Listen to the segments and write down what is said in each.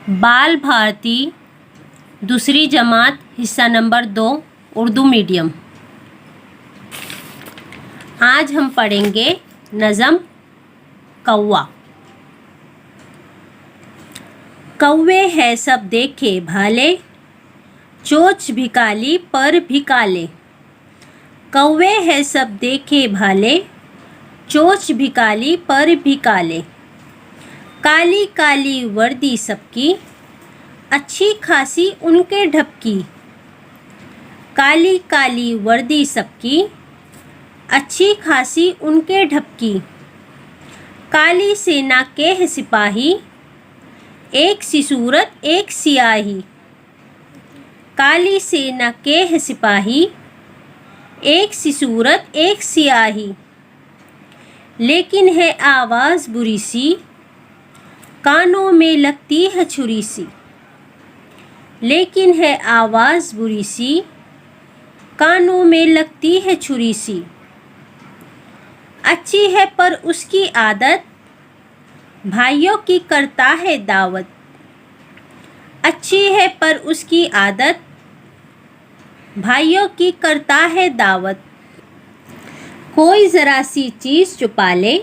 बाल भारती दूसरी जमात हिस्सा नंबर 2 उर्दू मीडियम। आज हम पढ़ेंगे नज़म कौवा। कौवे है सब देखे भाले, चोंच भी काली पर भी काले। कौवे है सब देखे भाले, चोंच भी काली पर भी काले। काली काली वर्दी सबकी, अच्छी खासी उनके ढपकी। काली काली वर्दी सबकी, अच्छी खासी उनके ढपकी। काली सेना के है सिपाही, एक सी सूरत एक सियाही। काली सेना के है सिपाही, एक सी सूरत एक सियाही। लेकिन है आवाज़ बुरी सी, कानों में लगती है छुरी सी। लेकिन है आवाज़ बुरी सी, कानों में लगती है छुरी सी। अच्छी है पर उसकी आदत, भाइयों की करता है दावत। अच्छी है पर उसकी आदत, भाइयों की करता है दावत। कोई ज़रा सी चीज़ छुपा ले,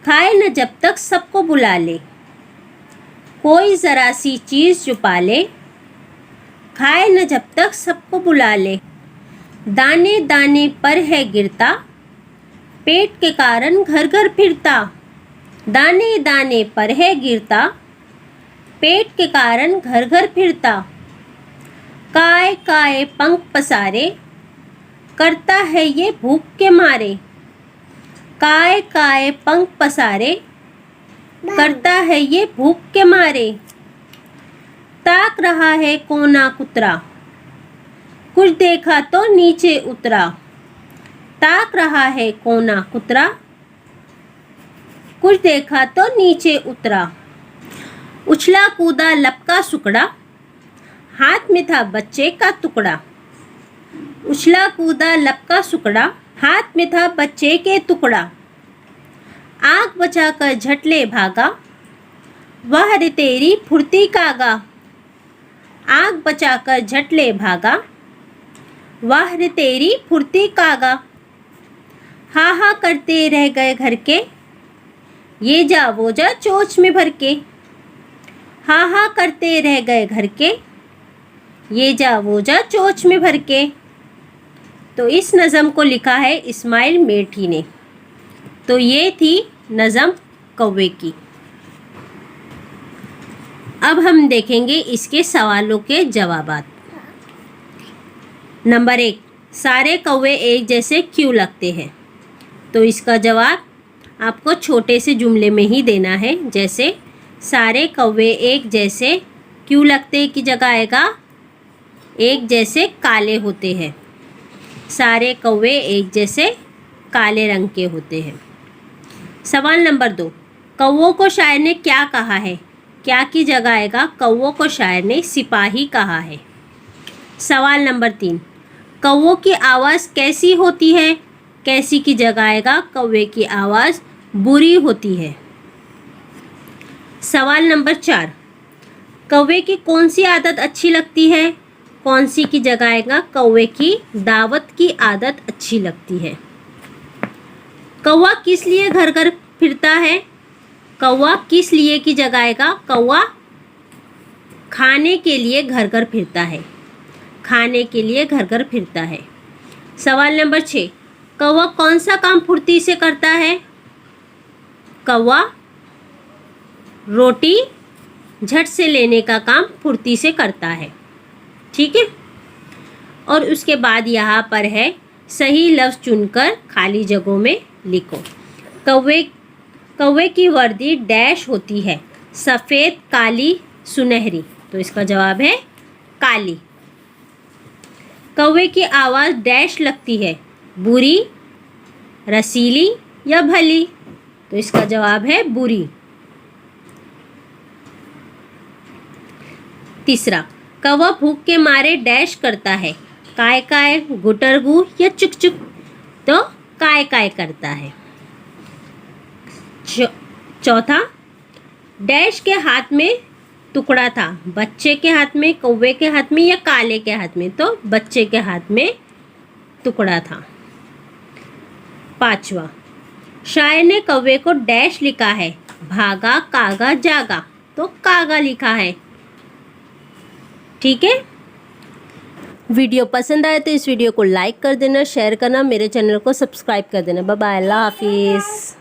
खाए न जब तक सबको बुला ले। कोई ज़रा सी चीज़ छुपा ले, खाए न जब तक सबको बुला ले। दाने दाने पर है गिरता, पेट के कारण घर घर फिरता। दाने दाने पर है गिरता, पेट के कारण घर घर फिरता। काय काय पंख पसारे, करता है ये भूख के मारे। काय काय पंख पसारे, करता है ये भूख के मारे। ताक रहा है कोना कुतरा, कुछ देखा तो नीचे उतरा। ताक रहा है कोना कुतरा, कुछ देखा तो नीचे उतरा। उछला कूदा लपका सुकड़ा, हाथ में था बच्चे का टुकड़ा। उछला कूदा लपका सुकड़ा, हाथ में था बच्चे के टुकड़ा। आँख बचाकर झटले भागा, वह रे तेरी फुर्ती कागा। आँख बचाकर झटले भागा, वह रे तेरी फुर्ती कागा। हा हा करते रह गए घर के, ये जा वो जा चोंच में भर के। हा हा करते रह गए घर के, ये जा वो जा चोंच में भर के। तो इस नज़म को लिखा है इस्माइल मेठी ने। तो ये थी नज़म कौवे की। अब हम देखेंगे इसके सवालों के जवाबात। नंबर 1, सारे कौवे एक जैसे क्यों लगते हैं? तो इसका जवाब आपको छोटे से जुमले में ही देना है। जैसे सारे कौवे एक जैसे क्यों लगते की जगह आएगा एक जैसे काले होते हैं। सारे कौवे एक जैसे काले रंग के होते हैं। सवाल नंबर 2, कौवों को शायर ने क्या कहा है? क्या की जगह आएगा कौवों को शायर ने सिपाही कहा है। सवाल नंबर 3, कौवों की आवाज़ कैसी होती है? कैसी की जगह आएगा कौवे की आवाज़ बुरी होती है। सवाल नंबर 4, कौवे की कौन सी आदत अच्छी लगती है? कौन सी की जगह आएगा कौवे की दावत की आदत अच्छी लगती है। कौवा किस लिए घर घर फिरता है? कौवा किस लिए की जगह आएगा कौवा खाने के लिए घर घर फिरता है। खाने के लिए घर घर फिरता है। सवाल नंबर 6, कौवा कौन सा काम फुर्ती से करता है? कौवा रोटी झट से लेने का काम फुर्ती से करता है। ठीक है। और उसके बाद यहाँ पर है सही लफ्ज़ चुनकर खाली जगहों में लिखो। कौवे की वर्दी डैश होती है, सफ़ेद काली सुनहरी। तो इसका जवाब है काली। कौवे की आवाज़ डैश लगती है, बुरी, रसीली या भली। तो इसका जवाब है बुरी। तीसरा, कौवा भूख के मारे डैश करता है, काय काय, गुटरगू या चुक चुक। तो काय काय करता है। चौथा, डैश के हाथ में टुकड़ा था? बच्चे के हाथ में, कौवे के हाथ में या काले के हाथ में? तो बच्चे के हाथ में टुकड़ा था। 5वां, शायर ने कौवे को डैश लिखा है, भागा कागा जागा, तो कागा लिखा है। ठीक है। वीडियो पसंद आए तो इस वीडियो को लाइक कर देना, शेयर करना, मेरे चैनल को सब्सक्राइब कर देना। बाय बाय, अल्लाह हाफिज़।